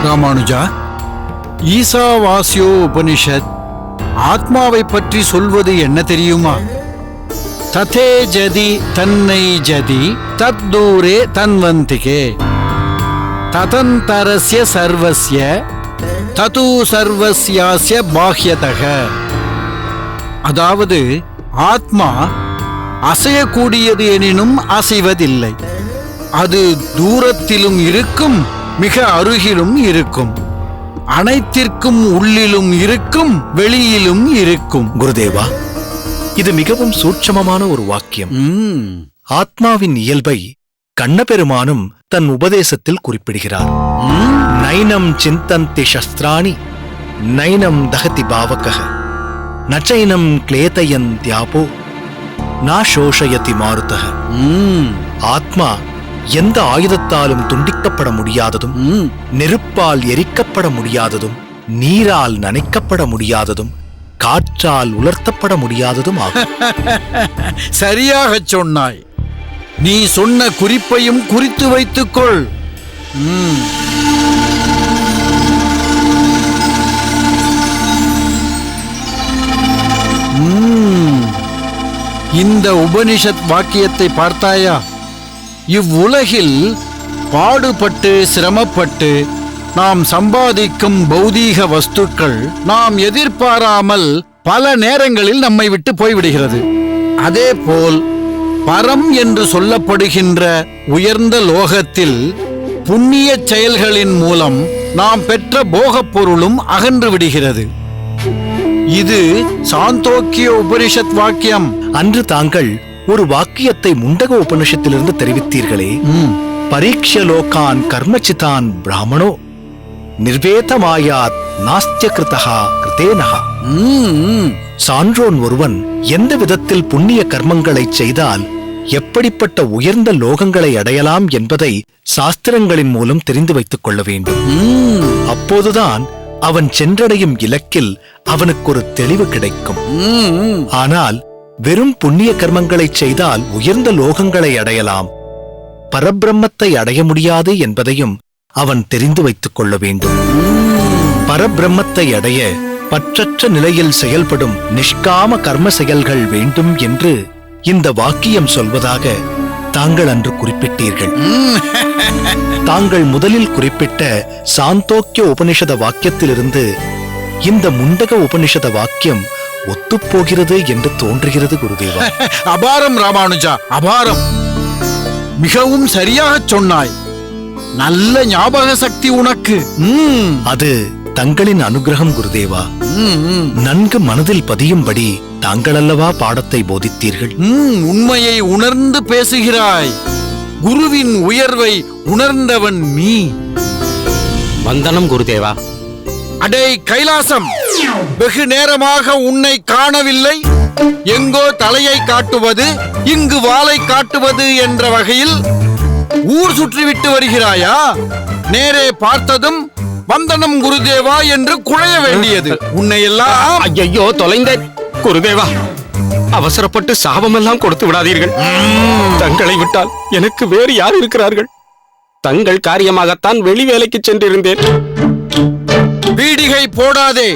ராமானுஜா, ஈசாவாஸ்யோ உபனிஷத் ஆத்மாவை பற்றி சொல்வது என்ன தெரியுமா? ததே ஜதி தன்னை ஜதி தத் தூரே தன்வந்திகே ததந்தரஸ்ய சர்வஸ்ய தது சர்வஸ்யாஸ்ய பாஹ்யதக. அதாவது ஆத்மா அசையக்கூடியது எனினும் அசைவதில்லை. அது தூரத்திலும் இருக்கும், மிக அருகிலும் இருக்கும், அனைத்திற்கும் உள்ளிலும் இருக்கும், வெளியிலும் இருக்கும். குருதேவா, இது மிகவும் சூட்சமமான ஒரு வாக்கியம். ஆத்மாவின் இயல்பை கண்ணபெருமானும் தன் உபதேசத்தில் குறிப்பிடுகிறார். நைனம் சிந்தந்தி சஸ்திராணி நைனம் தகதி பாவகः நச்சைனம் க்லேதயந்த்யாபோ நா சோஷயதி மாருதः. ஆத்மா எந்த ஆயுதத்தாலும் துண்டிக்கப்பட முடியாததும், நெருப்பால் எரிக்கப்பட முடியாததும், நீரால் நனைக்கப்பட முடியாததும், காற்றால் உலர்த்தப்பட முடியாததும் ஆகும். சரியாக சொன்னாய். நீ சொன்ன குறிப்பையும் குறித்து வைத்துக்கொள். இந்த உபனிஷத் வாக்கியத்தை பார்த்தாயா? இவ்வுலகில் பாடுபட்டு சிரமப்பட்டு நாம் சம்பாதிக்கும் பௌதீக வஸ்துக்கள் நாம் எதிர்பாராமல் பல நேரங்களில் நம்மை விட்டு போய்விடுகிறது. அதேபோல் பரம் என்று சொல்லப்படுகின்ற உயர்ந்த லோகத்தில் புண்ணிய செயல்களின் மூலம் நாம் பெற்ற போகப் பொருளும் அகன்று விடுகிறது. இது சாந்தோக்கிய உபனிஷத் வாக்கியம். அன்று தாங்கள் ஒரு வாக்கியத்தை முண்டக உபனிஷத்திலிருந்து தெரிவித்தீர்களே, பரீட்ச லோகான் கர்மச்சிதான் பிராமணோ நிர்வேதமாயாத் நாஸ்திய கிருதஹா கிருதேனஹா. சான்றோன் ஒருவன் எந்த விதத்தில் புண்ணிய கர்மங்களை செய்தால் எப்படிப்பட்ட உயர்ந்த லோகங்களை அடையலாம் என்பதை சாஸ்திரங்களின் மூலம் தெரிந்து வைத்துக் கொள்ள வேண்டும். அப்போதுதான் அவன் சென்றடையும் இலக்கில் அவனுக்கு ஒரு தெளிவு கிடைக்கும். ஆனால் வெறும் புண்ணிய கர்மங்களை செய்தால் உயர்ந்த லோகங்களை அடையலாம், பரபிரம்மத்தை அடைய முடியாது என்பதையும் அவன் தெரிந்து வைத்துக் கொள்ள வேண்டும். பரபிரம்மத்தை அடைய பற்றற்ற நிலையில் செயல்படும் நிஷ்காம கர்ம செயல்கள் வேண்டும் என்று இந்த வாக்கியம் சொல்வதாக தாங்கள் அன்று குறிப்பிட்டீர்கள். தாங்கள் முதலில் குறிப்பிட்ட சாந்தோக்கிய உபனிஷத வாக்கியத்திலிருந்து இந்த முண்டக உபனிஷத வாக்கியம் ஒத்துப்போகிறது என்று தோன்றுகிறது குருதேவா. அபாரம் ராமானுஜா, அபாரம். மிகவும் சரியாக சொன்னாய். நல்ல ஞாபக சக்தி உனக்கு. அது தங்களின் அனுகிரகம் குருதேவா. நன்கு மனதில் பதியும்படி தாங்கள் அல்லவா பாடத்தை போதித்தீர்கள். உண்மையை உணர்ந்து பேசுகிறாய். குருவின் உயர்வை உணர்ந்தவன் நீ. வந்தனம் குருதேவா. அடே கைலாசம், வெகு நேரமாக உன்னை காணவில்லை. எங்கோ தலையை காட்டுவது, இங்கு வாளை காட்டுவது என்ற வகையில் ஊர் சுற்றிவிட்டு வருகிறாயா? நேரே பார்த்ததும் வந்தனம் குருதேவா என்று குழைய வேண்டியது. உன்னை எல்லாம் ஐயோ தொலைந்த குருதேவா, அவசரப்பட்டு சாபமெல்லாம் கொடுத்து விடாதீர்கள். தங்களை விட்டால் எனக்கு வேறு யார் இருக்கிறார்கள்? தங்கள் காரியமாகத்தான் வெளி வேலைக்கு சென்றிருந்தேன். பீடிகை போடாதே,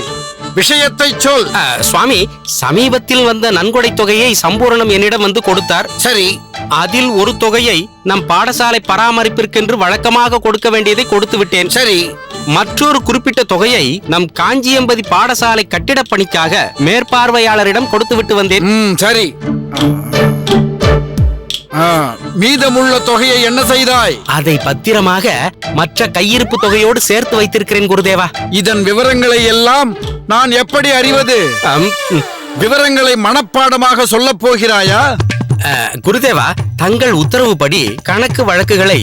விஷயத்தை சொல். சுவாமி, சமீபத்தில் வந்த நன்கொடை தொகையை சம்பூரணம் என்னிடம் வந்து கொடுத்தார். சரி, அதில் ஒரு தொகையை நம் பாடசாலை பராமரிப்பிற்கென்று வழக்கமாக கொடுக்க வேண்டியதை கொடுத்து விட்டேன். சரி, மற்றொரு குறிப்பிட்ட தொகையை நம் காஞ்சியம்பதி பாடசாலை கட்டிட பணிக்காக மேற்பார்வையாளரிடம் கொடுத்து விட்டு வந்தேன். சரி, மீதமுள்ள தொகையை என்ன செய்தாய்? அதை பத்திரமாக மற்ற கையிருப்பு தொகையோடு சேர்த்து வைத்திருக்கிறேன் குருதேவா. இதன் விவரங்களை எல்லாம் நான் எப்படி அறிவது? விவரங்களை மனப்பாடமாக சொல்லப் போகிறாயா? குருதேவா, தங்கள் உத்தரவுப்படி கணக்கு வழக்குகளை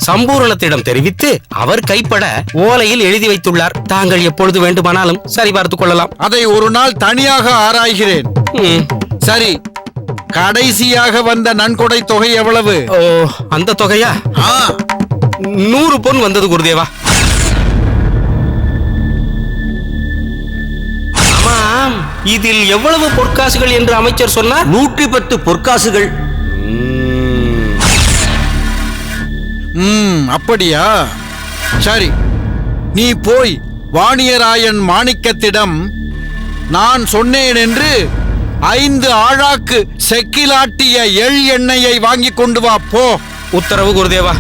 சம்பூரணத்திடம் தெரிவித்து அவர் கைப்பட ஓலையில் எழுதி வைத்துள்ளார். தாங்கள் எப்பொழுது வேண்டுமானாலும் சரிபார்த்துக் கொள்ளலாம். அதை ஒரு நாள் தனியாக ஆராய்கிறேன். சரி, கடைசியாக வந்த நன்கொடை தொகை எவ்வளவு? அந்த தொகையா? 100 பொன் வந்தது குருதேவா. ஆமாம், இதில் எவ்வளவு பொற்காசுகள் என்று அமைச்சர் சொன்னார்? 110 பொற்காசுகள். அப்படியா? சரி, நீ போய் வாணியராயன் மாணிக்கத்திடம் நான் சொன்னேன் என்று 5 ஆழாக்கு செக்கிலாட்டிய எள் எண்ணெயை வாங்கி கொண்டு வா போ. உத்தரவு குருதேவா.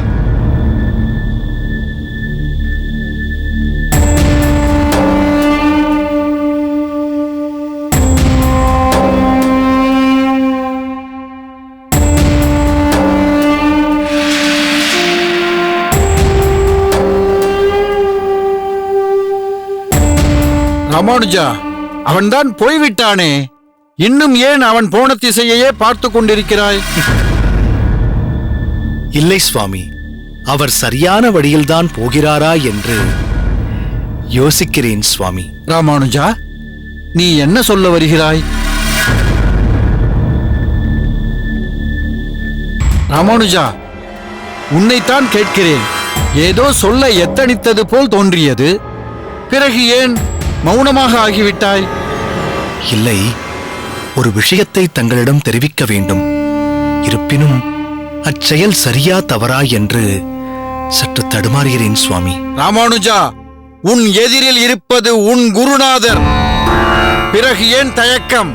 ராமானுஜா, அவன்தான் போய்விட்டானே, இன்னும் ஏன் அவன் போன திசையையே பார்த்து கொண்டிருக்கிறாய்? இல்லை சுவாமி, அவர் சரியான வழியில்தான் போகிறாரா என்று யோசிக்கிறேன் சுவாமி. ராமானுஜா, நீ என்ன சொல்ல வருகிறாய்? ராமானுஜா, உன்னைத்தான் கேட்கிறேன். ஏதோ சொல்ல எத்தனித்தது போல் தோன்றியது. பிறகு ஏன் மௌனமாக ஆகிவிட்டாய்? இல்லை, ஒரு விஷயத்தை தங்களிடம் தெரிவிக்க வேண்டும். இருப்பினும் அச்செயல் சரியா தவறா என்று சற்று தடுமாறுகிறேன் சுவாமி. ராமானுஜா, உன் எதிரில் இருப்பது உன் குருநாதர். பிறகு ஏன் தயக்கம்?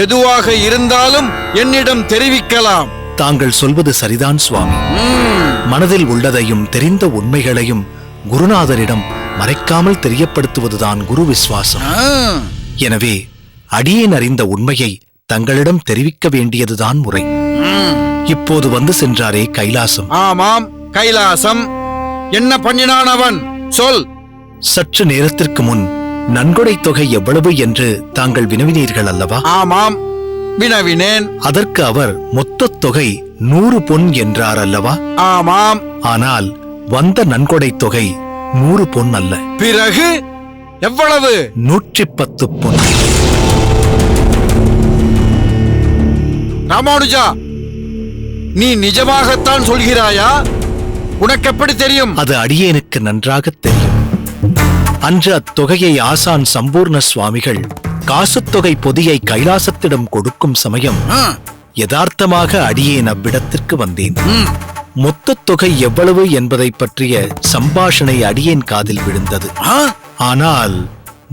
எதுவாக இருந்தாலும் என்னிடம் தெரிவிக்கலாம். தாங்கள் சொல்வது சரிதான் சுவாமி. மனதில் உள்ளதையும் தெரிந்த உண்மைகளையும் குருநாதரிடம் மறைக்காமல் தெரியப்படுத்துவதுதான் குரு விசுவாசம். எனவே அடியேன் அறிந்த உண்மையை தங்களிடம் தெரிவிக்க வேண்டியதுதான் முறை. இப்போது வந்து சென்றாரே கைலாசம். ஆமாம், கைலாசம். என்ன பண்ணினான் அவன்? சொல். சற்று நேரத்திற்கு முன் நன்கொடை தொகை எவ்வளவு என்று தாங்கள் வினவினீர்கள் அல்லவா? ஆமாம், வினவினேன். அதற்கு அவர் மொத்த தொகை 100 பொன் என்றார் அல்லவா? ஆமாம். ஆனால் வந்த நன்கொடை தொகை 100 பொன் அல்ல. பிறகு எவ்வளவு? 110 பொன். ராமானுஜா, நீ நிஜமாகத்தான் சொல்கிறாயா? உனக்கு எப்படி தெரியும்? அது அடியேனுக்கு நன்றாக தெரியும். அன்று அத்தொகையை ஆசான் சம்பூர்ண சுவாமிகள் காசுத்தொகை பொதியை கைலாசத்திடம் கொடுக்கும் சமயம் யதார்த்தமாக அடியேன் அவ்விடத்திற்கு வந்தேன். மொத்த தொகை எவ்வளவு என்பதை பற்றிய சம்பாஷணை அடியேன் காதில் விழுந்தது. ஆனால்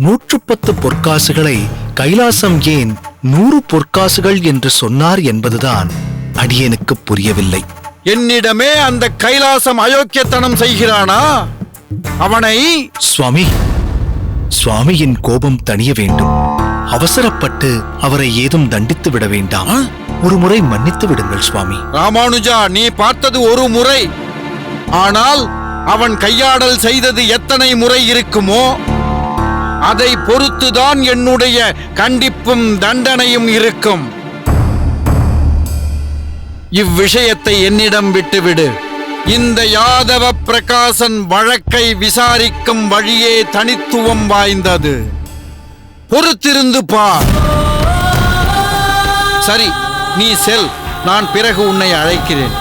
110 பொற்காசுகளை கைலாசம் ஏன் 100 பொற்காசுகள் என்று சொன்னார் என்பதுதான் அடியேனுக்கு புரியவில்லை. என்னிடமே அந்த கைலாசம் அயோக்கியத்தனம் செய்கிறானா? அவனை... சுவாமி, சுவாமியின் கோபம் தணிய வேண்டும். அவசரப்பட்டு அவரை ஏதும் தண்டித்து விட வேண்டாம். ஒரு முறை மன்னித்து விடுங்கள் சுவாமி. ராமானுஜா, நீ பார்த்தது ஒரு முறை. ஆனால் அவன் கையாடல் செய்தது எத்தனை முறை இருக்குமோ அதை பொறுத்துதான் என்னுடைய கண்டிப்பும் தண்டனையும் இருக்கும். இவ்விஷயத்தை என்னிடம் விட்டுவிடு. இந்த யாதவ பிரகாசன் வழக்கை விசாரிக்கும் வழியே தனித்துவம் வாய்ந்தது. பொறுத்திருந்து பார். சரி, நீ செல். நான் பிறகு உன்னை அழைக்கிறேன்.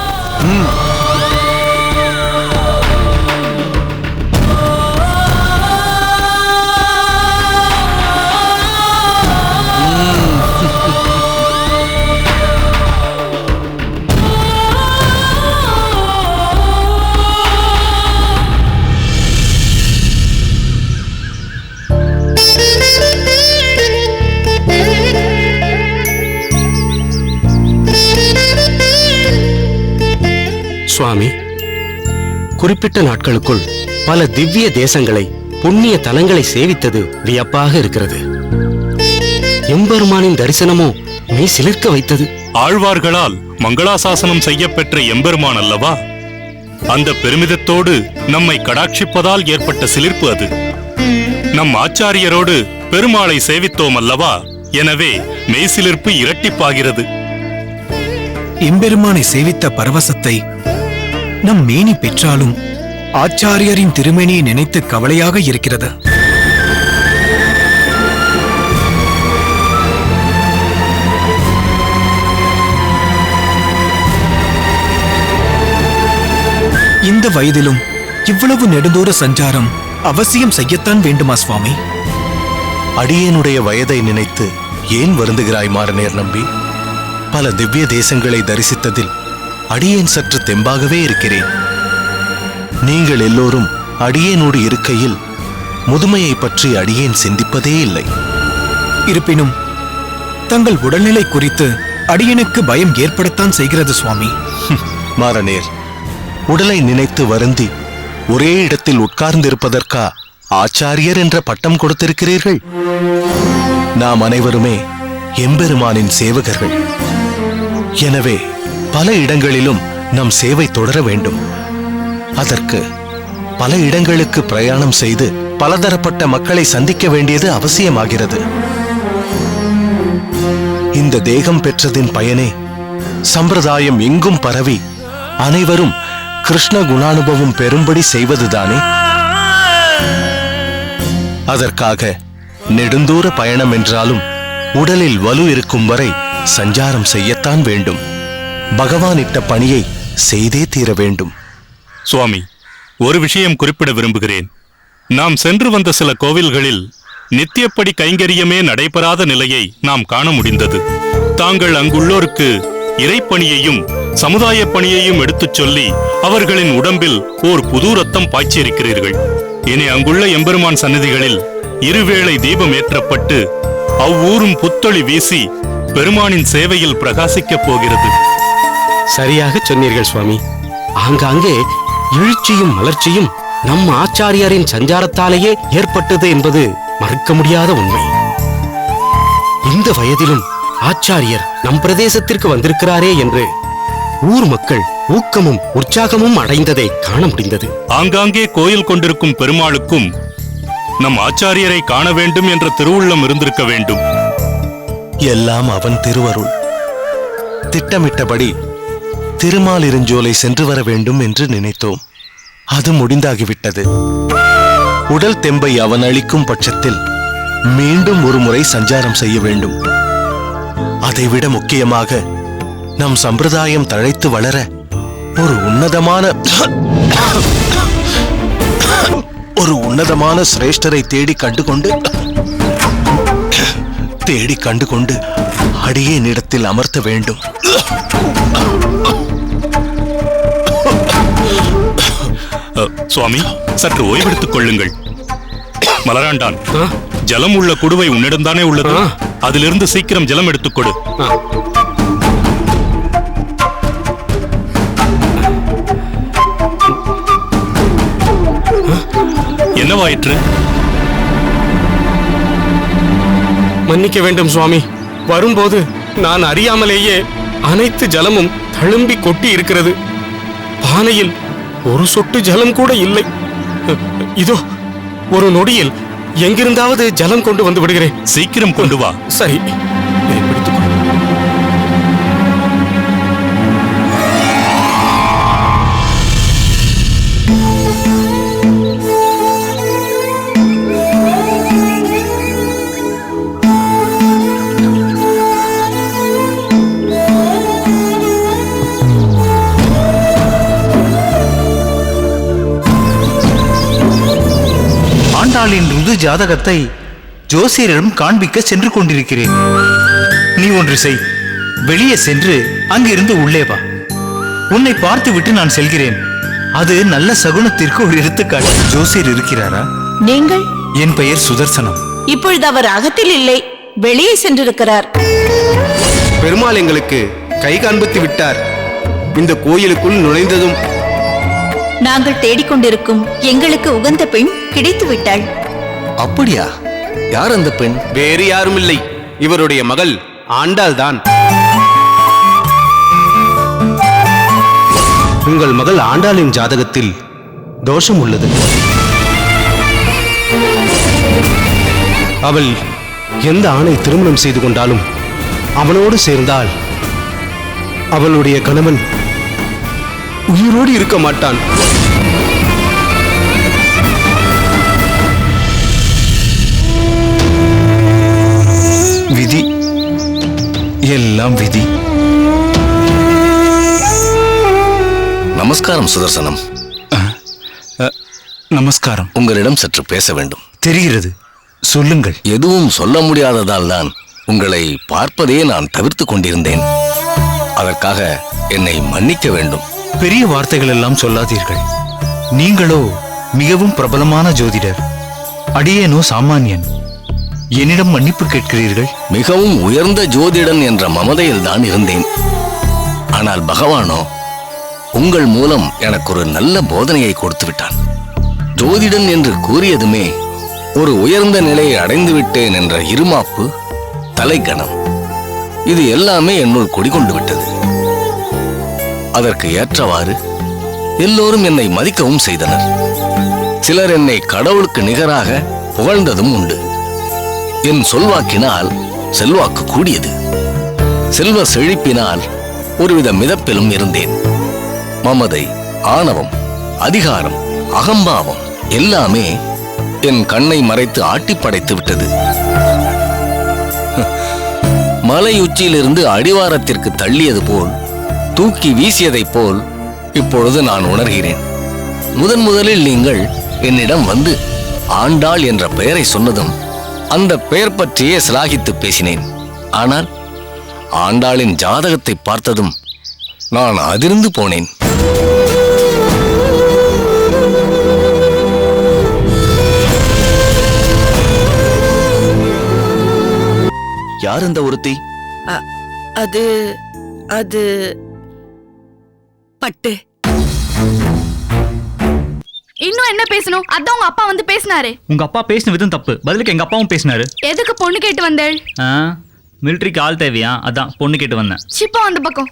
சுவாமி, குறிப்பிட்ட நாட்களுக்குள் பல திவ்ய தேசங்களை, புண்ணிய தலங்களை சேவித்தது வியப்பாக இருக்கிறது. எம்பெருமானின் தரிசனமோ மெய் சிலிர்க்க வைத்தது. ஆழ்வார்களால் மங்களாசாசனம் செய்யப்பெற்ற எம்பெருமான் அல்லவா? அந்த பெருமிதத்தோடு நம்மை கடாட்சிப்பதால் ஏற்பட்ட சிலிர்ப்பு அது. நம் ஆச்சாரியரோடு பெருமாளை சேவித்தோம் அல்லவா? எனவே மெய்சிலிர்ப்பு இரட்டிப்பாகிறது. எம்பெருமானை சேவித்த பரவசத்தை நம் மேனி பெற்றாலும் ஆச்சாரியரின் திருமேனியை நினைத்து கவலையாக இருக்கிறது. இந்த வயதிலும் இவ்வளவு நெடுந்தூர சஞ்சாரம் அவசியம் செய்யத்தான் வேண்டுமா சுவாமி? அடியேனுடைய வயதை நினைத்து ஏன் வருந்துகிறாய் மாறநேர் நம்பி? பல திவ்ய தேசங்களை தரிசித்ததில் அடியேன் சற்று தெம்பாகவே இருக்கிறேன். நீங்கள் எல்லோரும் அடியேனோடு இருக்கையில் முதுமையை பற்றி அடியேன் சிந்திப்பதே இல்லை. இருப்பினும் தங்கள் உடல்நிலை குறித்து அடியனுக்கு பயம் ஏற்படத்தான் செய்கிறது சுவாமி. மாறனேர், உடலை நினைத்து வருந்தி ஒரே இடத்தில் உட்கார்ந்திருப்பதற்கா ஆச்சாரியர் என்ற பட்டம் கொடுத்திருக்கிறீர்கள்? நாம் அனைவருமே எம்பெருமானின் சேவகர்கள். எனவே பல இடங்களிலும் நம் சேவை தொடர வேண்டும். அதற்கு பல இடங்களுக்கு பிரயாணம் செய்து பலதரப்பட்ட மக்களை சந்திக்க வேண்டியது அவசியமாகிறது. இந்த தேகம் பெற்றதின் பயனே சம்பிரதாயம் எங்கும் பரவி அனைவரும் கிருஷ்ண குணானுபவம் பெறும்படி செய்வதுதானே. அதற்காக நெடுந்தூர பயணம் என்றாலும் உடலில் வலு இருக்கும் வரை சஞ்சாரம் செய்யத்தான் வேண்டும். பகவான் இட்ட பணியை செய்தே தீர வேண்டும். சுவாமி, ஒரு விஷயம் குறிப்பிட விரும்புகிறேன். நாம் சென்று வந்த சில கோவில்களில் நித்தியப்படி கைங்கரியமே நடைபெறாத நிலையை நாம் காண முடிந்தது. தாங்கள் அங்குள்ளோருக்கு இறைப்பணியையும் சமுதாய பணியையும் எடுத்துச் சொல்லி அவர்களின் உடம்பில் ஓர் புது ரத்தம் பாய்ச்சியிருக்கிறீர்கள். இனி அங்குள்ள எம்பெருமான் சந்நிதிகளில் இருவேளை தீபம் ஏற்றப்பட்டு அவ்வூரும் புத்தொளி வீசி பெருமானின் சேவையில் பிரகாசிக்கப் போகிறது. சரியாக சொன்னீர்கள் சுவாமி. ஆங்காங்கே எழுச்சியும் மலர்ச்சியும் நம் ஆச்சாரியாரின் சஞ்சாரத்தாலேயே ஏற்பட்டது என்பது மறுக்க முடியாத உண்மை. இந்த வயதிலும் ஆச்சாரியர் நம் பிரதேசத்திற்கு வந்திருக்கிறாரே என்று ஊர் மக்கள் ஊக்கமும் உற்சாகமும் அடைந்ததை காண முடிந்தது. ஆங்காங்கே கோயில் கொண்டிருக்கும் பெருமாளுக்கும் நம் ஆச்சாரியரை காண வேண்டும் என்ற திருவுள்ளம் இருந்திருக்க வேண்டும். எல்லாம் அவன் திருவருள். திட்டமிட்டபடி திருமாலிருஞ்சோலை சென்று வர வேண்டும் என்று நினைத்தோம். அது முடிந்தாகிவிட்டது. உடல் தெம்பை அவன் அளிக்கும் பட்சத்தில் மீண்டும் ஒரு முறை சஞ்சாரம் செய்ய வேண்டும். அதைவிட முக்கியமாக நம் சம்பிரதாயம் தழைத்து வளர ஒரு உன்னதமான சிரேஷ்டரை தேடி கண்டுகொண்டு அடியேனிடத்தில் அமர்த்த வேண்டும். சுவாமி, சற்று ஓய்வெடுத்துக் கொள்ளுங்கள். மலராண்டான், ஜலம் உள்ள குடுவை உன்னிடம்தானே உள்ளது. அதிலிருந்து சீக்கிரம் ஜலம் எடுத்துக் கொடு. என்னவாயிற்று? மன்னிக்க வேண்டும் சுவாமி. வரும்போது நான் அறியாமலேயே அனைத்து ஜலமும் தழும்பி கொட்டி இருக்கிறது. பானையில் ஒரு சொட்டு ஜலம் கூட இல்லை. இதோ ஒரு நொடியில் எங்கிருந்தாவது ஜலம் கொண்டு வந்து விடுகிறேன். சீக்கிரம் கொண்டு வா. சரி. ஆண்டாளின் ருது ஜாதகத்தை ஜோசியரிடம் காண்பிக்க சென்று கொண்டிருக்கிறேன். நீ ஒன்று செய், வெளியே சென்று அங்கிருந்து உள்ளே வா. உன்னை பார்த்துவிட்டு நான் செல்கிறேன். அது நல்ல சகுனத்திற்கு ஒரு எடுத்துக்காட்டு. ஜோசியர் இருக்கிறாரா? நீங்கள்? என் பெயர் சுதர்சனம். இப்பொழுது அவர் அகத்தில் இல்லை, வெளியே சென்றிருக்கிறார். பெருமாள் எங்களுக்கு கை காண்பித்து விட்டார். இந்த கோயிலுக்குள் நுழைந்ததும் நாங்கள் தேடிக்கொண்டிருக்கும் எங்களுக்கு உகந்த பெண் கிடைத்து விட்டாள். அப்படியா? யார் அந்த பெண்? வேறு யாரும் இல்லை, இவருடைய மகள் ஆண்டாள் தான். உங்கள் மகள் ஆண்டாளின் ஜாதகத்தில் தோஷம் உள்ளது. அவள் எந்த ஆணை திருமணம் செய்து கொண்டாலும் அவனோடு சேர்ந்தால் அவளுடைய கணவன் உயிரோடு இருக்க மாட்டான். விதி, எல்லாம் விதி. நமஸ்காரம் சுதர்சனம். நமஸ்காரம். உங்களிடம் சற்று பேச வேண்டும். தெரிகிறது, சொல்லுங்கள். எதுவும் சொல்ல முடியாததால் தான் உங்களை பார்ப்பதே நான் தவிர்த்து கொண்டிருந்தேன். அதற்காக என்னை மன்னிக்க வேண்டும். பெரிய வார்த்தைகள் எல்லாம் சொல்லாதீர்கள். நீங்களோ மிகவும் பிரபலமான ஜோதிடர். அடியேனோ சாமானியன். என்னிடம் மன்னிப்பு கேட்கிறீர்கள். மிகவும் உயர்ந்த ஜோதிடன் என்ற மமதையில் தான் இருந்தேன். ஆனால் பகவானோ உங்கள் மூலம் எனக்கு ஒரு நல்ல போதனையை கொடுத்து விட்டான். ஜோதிடன் என்று கூறியதுமே ஒரு உயர்ந்த நிலையை அடைந்து விட்டேன் என்ற இருமாப்பு, தலைக்கணம், இது எல்லாமே என்னுள் குடிகொண்டு விட்டது. அதற்கு ஏற்றவாறு எல்லோரும் என்னை மதிக்கவும் செய்தனர். சிலர் என்னை கடவுளுக்கு நிகராக புகழ்ந்ததும் உண்டு. என் சொல்வாக்கினால் செல்வாக்கு கூடியது. செல்வ செழிப்பினால் ஒருவித மிதப்பிலும் இருந்தேன். மமதை, ஆணவம், அதிகாரம், அகம்பாவம் எல்லாமே என் கண்ணை மறைத்து ஆட்டி படைத்து விட்டது. மலை உச்சியிலிருந்து அடிவாரத்திற்கு தள்ளியது போல், தூக்கி வீசியதைப் போல் இப்பொழுது நான் உணர்கிறேன். முதலில் நீங்கள் என்னிடம் வந்து ஆண்டாள் என்ற பெயரை சொன்னதும் அந்த பெயர் பற்றியே சிலாகித்து பேசினேன். ஆனால் ஆண்டாளின் ஜாதகத்தை பார்த்ததும் நான் அதிர்ந்து போனேன். யார் இந்த ஒருத்தி? அது அது பட்டு. இன்னும் என்ன பேசணும்? அதான் உங்க அப்பா வந்து பேசினாரு. உங்க அப்பா பேசின விதம் தப்பு. பதிலுக்கு எங்க அப்பாவும் பேசினாரு. எதுக்கு பொண்ணு கேட்டு வந்தேள்? மிலிட்டரிக்கு ஆள் தேவையா? அதான் பொண்ணு கேட்டு வந்தேன். சிப்பா அந்த பக்கம்.